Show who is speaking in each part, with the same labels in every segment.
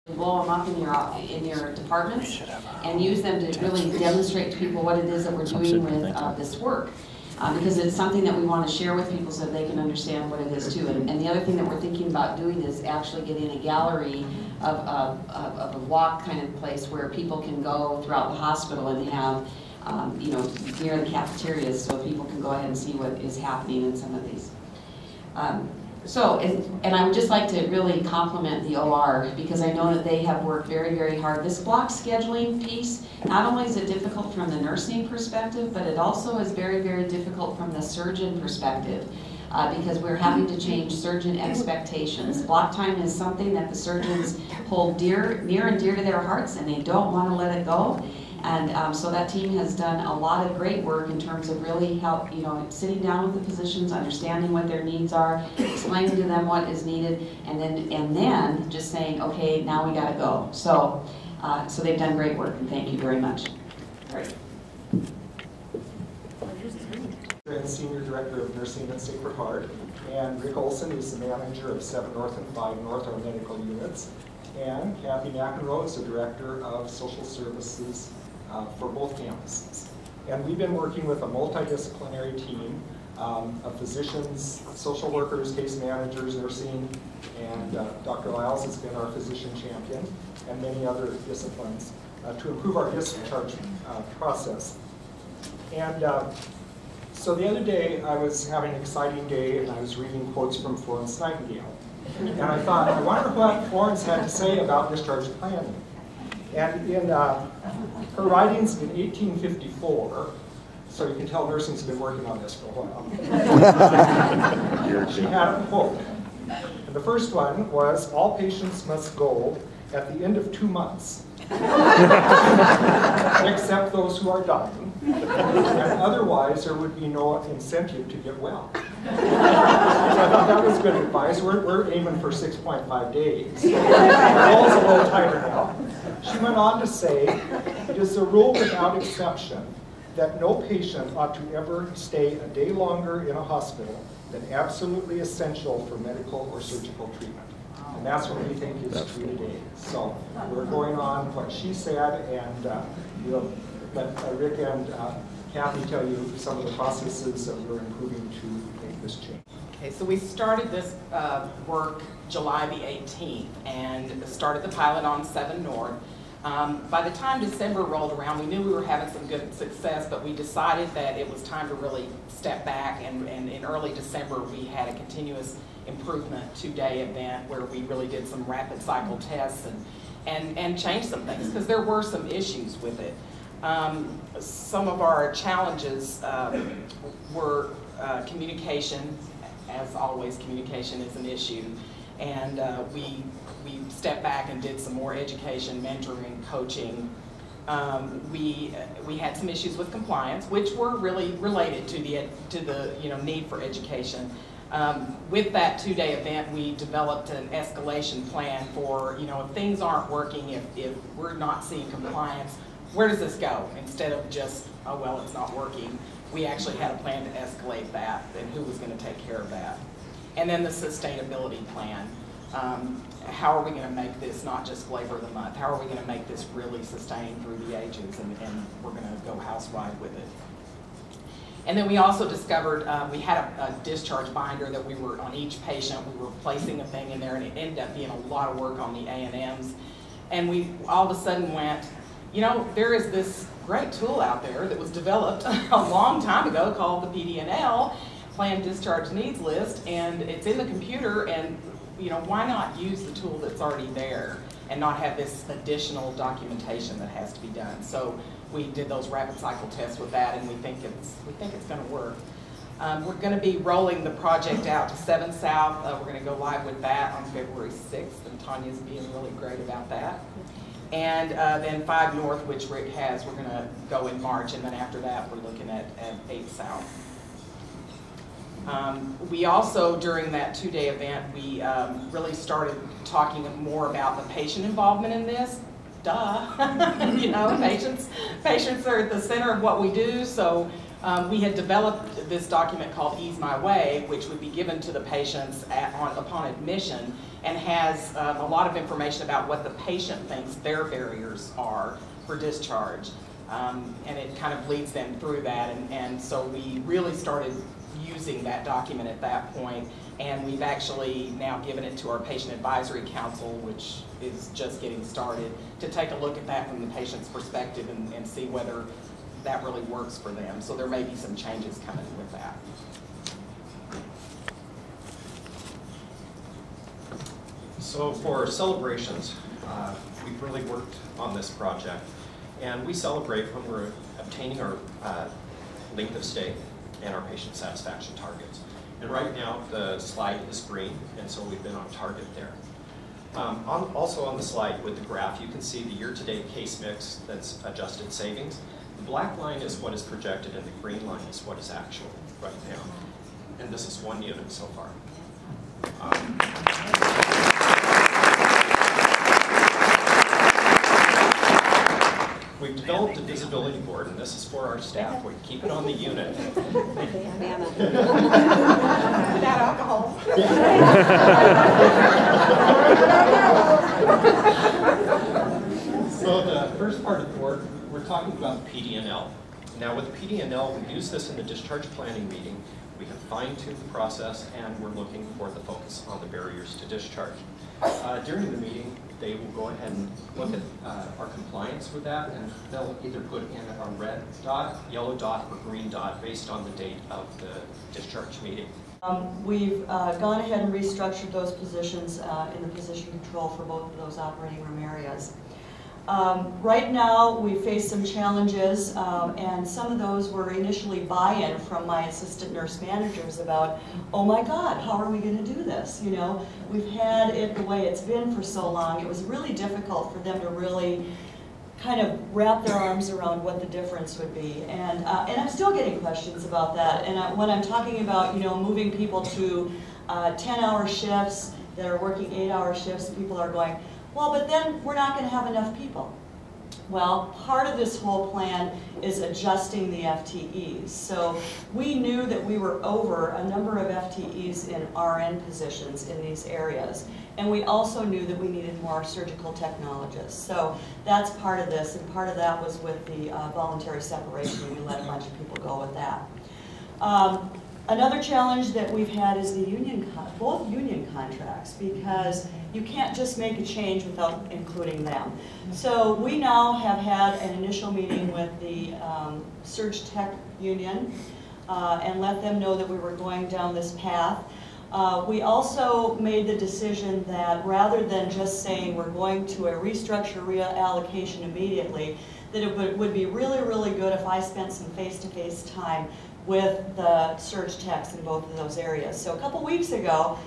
Speaker 1: blow them up in your departments and use them to really demonstrate to people what it is that we're doing with this work. Because it's something that we want to share with people so that they can understand what it is too. And the other thing that we're thinking about doing is actually getting a gallery of a walk kind of place where people can go throughout the hospital and have, you know, near the cafeterias so people can go ahead and see what is happening in some of these. And I would just like to really compliment the OR because I know that they have worked very, very hard. This block scheduling piece, not only is it difficult from the nursing perspective, but it also is very, very difficult from the surgeon perspective because we're having to change surgeon expectations. Block time is something that the surgeons hold near and dear to their hearts and they don't want to let it go. And so that team has done a lot of great work in terms of really sitting down with the physicians, understanding what their needs are, explaining to them what is needed, and then just saying, okay, now we got to go. So, so they've done great work, and thank you very much. Great.
Speaker 2: And Senior Director of Nursing at Sacred Heart, and Rick Olson, who's the manager of 7 North and 5 North, our medical units, and Kathy McEnroe is the Director of Social Services for both campuses. And we've been working with a multidisciplinary team of physicians, social workers, case managers, nursing, and Dr. Lyles has been our physician champion, and many other disciplines to improve our discharge process. And so the other day I was having an exciting day and I was reading quotes from Florence Nightingale. And I thought, I wonder what Florence had to say about discharge planning. And in her writings in 1854, so you can tell nursing's been working on this for a while, she had a quote. And the first one was, all patients must go at the end of 2 months, except those who are dying, and otherwise there would be no incentive to get well. So I thought that was good advice. We're aiming for 6.5 days. The goal's a little tighter now. She went on to say, it is a rule without exception that no patient ought to ever stay a day longer in a hospital than absolutely essential for medical or surgical treatment. And that's what we think is true today. So we're going on what she said, and we'll let Rick and Kathy tell you some of the processes that we're improving to make this change.
Speaker 3: Okay, so we started this work July the 18th and started the pilot on 7 North. By the time December rolled around, we knew we were having some good success, but we decided that it was time to really step back, and in early December we had a continuous improvement 2-day event where we really did some rapid cycle tests and changed some things because there were some issues with it. Some of our challenges were communication. As always, communication is an issue, and we stepped back and did some more education, mentoring, coaching. We had some issues with compliance, which were really related to the need for education. With that 2-day event, we developed an escalation plan for if things aren't working, if we're not seeing compliance, where does this go? Instead of just, oh well, it's not working. We actually had a plan to escalate that and who was going to take care of that. And then the sustainability plan. How are we going to make this not just flavor of the month? How are we going to make this really sustain through the ages? And we're going to go house-wide with it. And then we also discovered we had a discharge binder that we were on each patient. We were placing a thing in there, and it ended up being a lot of work on the A&Ms. And we all of a sudden went, there is this great tool out there that was developed a long time ago called the PDNL, Planned Discharge Needs List, and it's in the computer, and why not use the tool that's already there and not have this additional documentation that has to be done? So we did those rapid cycle tests with that, and we think it's going to work. We're going to be rolling the project out to 7 South. We're going to go live with that on February 6th, and Tanya's being really great about that. And then 5 North, which Rick has, we're going to go in March, and then after that we're looking at 8 South. We also, during that 2-day event, we really started talking more about the patient involvement in this. Duh, patients are at the center of what we do, so we had developed this document called Ease My Way, which would be given to the patients upon admission, and has a lot of information about what the patient thinks their barriers are for discharge. And it kind of leads them through that, and so we really started using that document at that point, and we've actually now given it to our Patient Advisory Council, which is just getting started, to take a look at that from the patient's perspective and see whether that really works for them. So there may be some changes coming with that.
Speaker 4: So for celebrations, we've really worked on this project, and we celebrate when we're obtaining our length of stay and our patient satisfaction targets. And right now the slide is green, and so we've been on target there. Also on the slide with the graph, you can see the year-to-date case mix that's adjusted savings. The black line is what is projected, and the green line is what is actual right now. And this is 1 unit so far. We've developed a visibility board, and this is for our staff. We keep it on the unit.
Speaker 3: Without alcohol.
Speaker 4: So the first part of the board, we're talking about PD&L. Now with PD&L, we use this in the discharge planning meeting. We have fine-tuned the process, and we're looking for the focus on the barriers to discharge. During the meeting, they will go ahead and look at our compliance with that, and they'll either put in a red dot, yellow dot, or green dot based on the date of the discharge meeting.
Speaker 5: We've gone ahead and restructured those positions in the position control for both of those operating room areas. Right now, we face some challenges, and some of those were initially buy-in from my assistant nurse managers about, oh my God, how are we going to do this? You know, we've had it the way it's been for so long. It was really difficult for them to really kind of wrap their arms around what the difference would be. And I'm still getting questions about that. And when I'm talking about, you know, moving people to 10-hour shifts that are working 8-hour shifts, people are going, well, but then we're not going to have enough people. Well, part of this whole plan is adjusting the FTEs. So we knew that we were over a number of FTEs in RN positions in these areas. And we also knew that we needed more surgical technologists. So that's part of this, and part of that was with the voluntary separation. We let a bunch of people go with that. Another challenge that we've had is the both union contracts, because you can't just make a change without including them. So we now have had an initial meeting with the Surg Tech Union and let them know that we were going down this path. We also made the decision that rather than just saying we're going to a restructure reallocation immediately, that it would be really, really good if I spent some face-to-face time with the surge techs in both of those areas. So a couple weeks ago,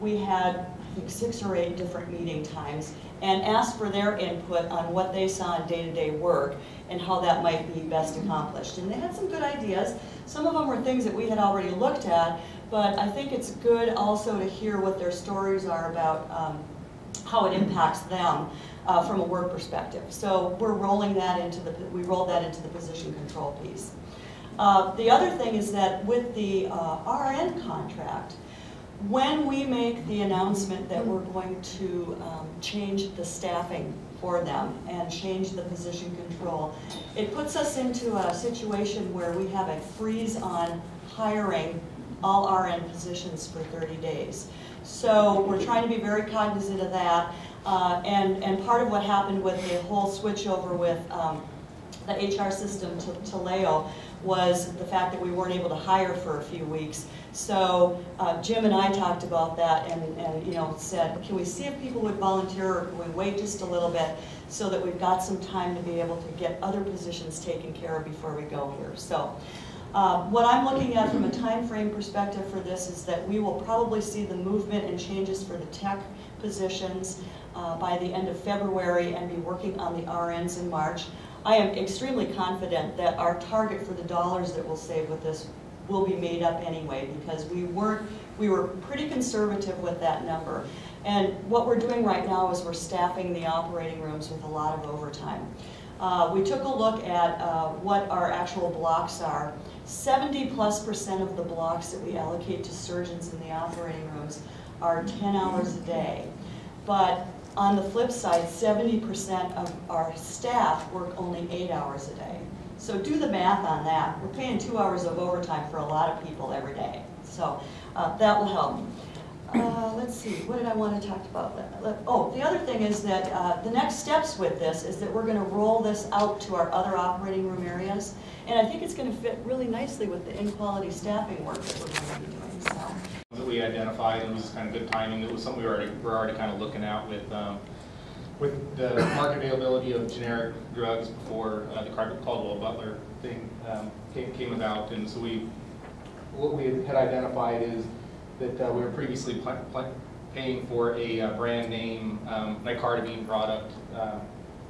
Speaker 5: we had, I think, 6 or 8 different meeting times and asked for their input on what they saw in day-to-day work and how that might be best accomplished. And they had some good ideas. Some of them were things that we had already looked at, but I think it's good also to hear what their stories are about how it impacts them from a work perspective. So we're rolling that into we rolled that into the position control piece. The other thing is that with the RN contract, when we make the announcement that we're going to change the staffing for them and change the position control, it puts us into a situation where we have a freeze on hiring all RN positions for 30 days. So we're trying to be very cognizant of that. And part of what happened with the whole switchover with the HR system to Leo was the fact that we weren't able to hire for a few weeks. So Jim and I talked about that and you know, said, can we see if people would volunteer, or can we wait just a little bit so that we've got some time to be able to get other positions taken care of before we go here. So what I'm looking at from a time frame perspective for this is that we will probably see the movement and changes for the tech positions by the end of February and be working on the RNs in March. I am extremely confident that our target for the dollars that we'll save with this will be made up anyway, because we were pretty conservative with that number. And what we're doing right now is we're staffing the operating rooms with a lot of overtime. We took a look at what our actual blocks are. 70+% of the blocks that we allocate to surgeons in the operating rooms are 10 hours a day. But on the flip side, 70% of our staff work only 8 hours a day. So do the math on that. We're paying 2 hours of overtime for a lot of people every day. So that will help. Let's see, what did I want to talk about? Oh, the other thing is that the next steps with this is that we're going to roll this out to our other operating room areas. And I think it's going to fit really nicely with the in-quality staffing work that we're going to be doing. So.
Speaker 6: That we identified, and it was kind of good timing. It was something we were already kind of looking at with the market availability of generic drugs before the Caldwell Butler thing came about. And so what we had identified is that we were previously paying for a brand name nicardamine product,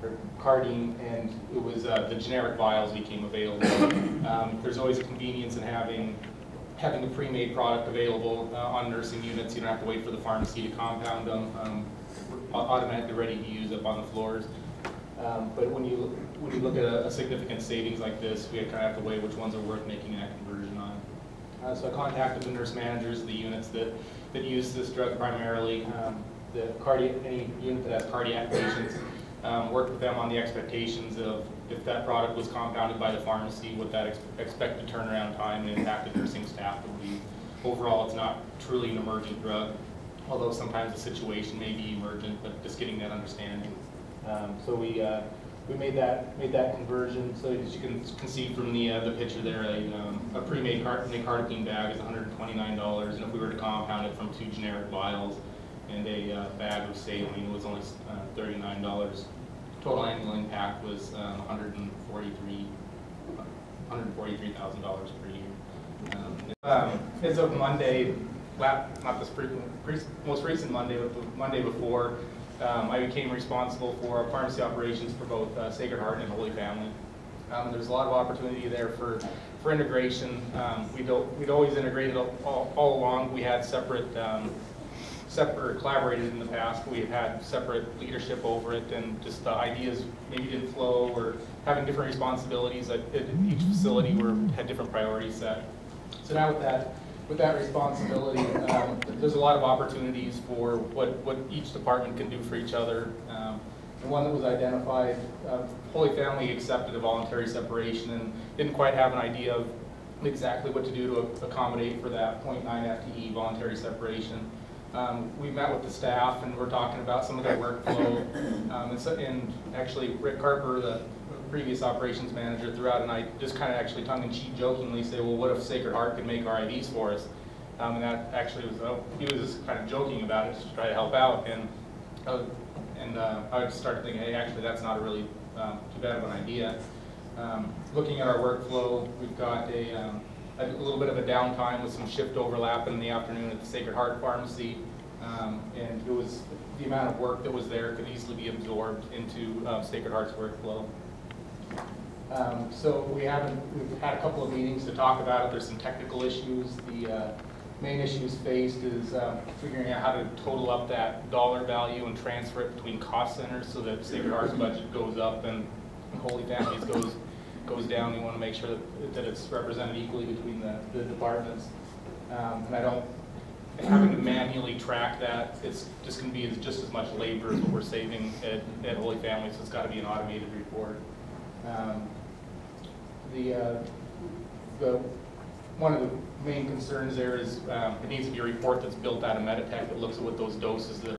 Speaker 6: or Cardine, and it was the generic vials became available. There's always a convenience in having a pre-made product available on nursing units. You don't have to wait for the pharmacy to compound them. Automatically ready to use up on the floors. But when you look at a significant savings like this, we kind of have to weigh which ones are worth making that conversion on. So I contacted the nurse managers of the units that use this drug primarily. Any unit that has cardiac patients, worked with them on the expectations of if that product was compounded by the pharmacy, what that expected turnaround time and impacted nursing staff would be. Overall, it's not truly an emergent drug, although sometimes the situation may be emergent, but just getting that understanding. So we made that conversion. So as you can see from the picture there, a pre-made nicardamine bag is $129, and if we were to compound it from 2 generic vials and a bag of saline, it was only $39. Total annual impact was $143,000 per year. As of Monday, not this most recent Monday, but the Monday before, I became responsible for pharmacy operations for both Sacred Heart and Holy Family. There's a lot of opportunity there for integration. We'd always integrated all along. We had separate collaborated in the past. We had separate leadership over it, and just the ideas maybe didn't flow, or having different responsibilities at each facility had different priorities set. So now with that responsibility, there's a lot of opportunities for what each department can do for each other. The one that was identified, Holy Family accepted a voluntary separation and didn't quite have an idea of exactly what to do to accommodate for that 0.9 FTE voluntary separation. We met with the staff and we're talking about some of their workflow. And actually Rick Harper, the previous operations manager, threw out, and I just kind of actually tongue-in-cheek jokingly say, well, what if Sacred Heart could make our IVs for us? And that actually was, he was just kind of joking about it just to try to help out. And I started thinking, hey, actually that's not a really too bad of an idea. Looking at our workflow, we've got a little bit of a downtime with some shift overlap in the afternoon at the Sacred Heart Pharmacy. And it was the amount of work that was there could easily be absorbed into Sacred Heart's workflow. So we've had a couple of meetings to talk about it. There's some technical issues. The main issues faced is figuring out how to total up that dollar value and transfer it between cost centers so that Sacred Heart's budget goes up and Holy Family's goes down. You want to make sure that it's represented equally between the departments. And having to manually track that, it's just going to be just as much labor as what we're saving at Holy Family, so it's got to be an automated report. One of the main concerns there is it needs to be a report that's built out of Meditech that looks at what those doses that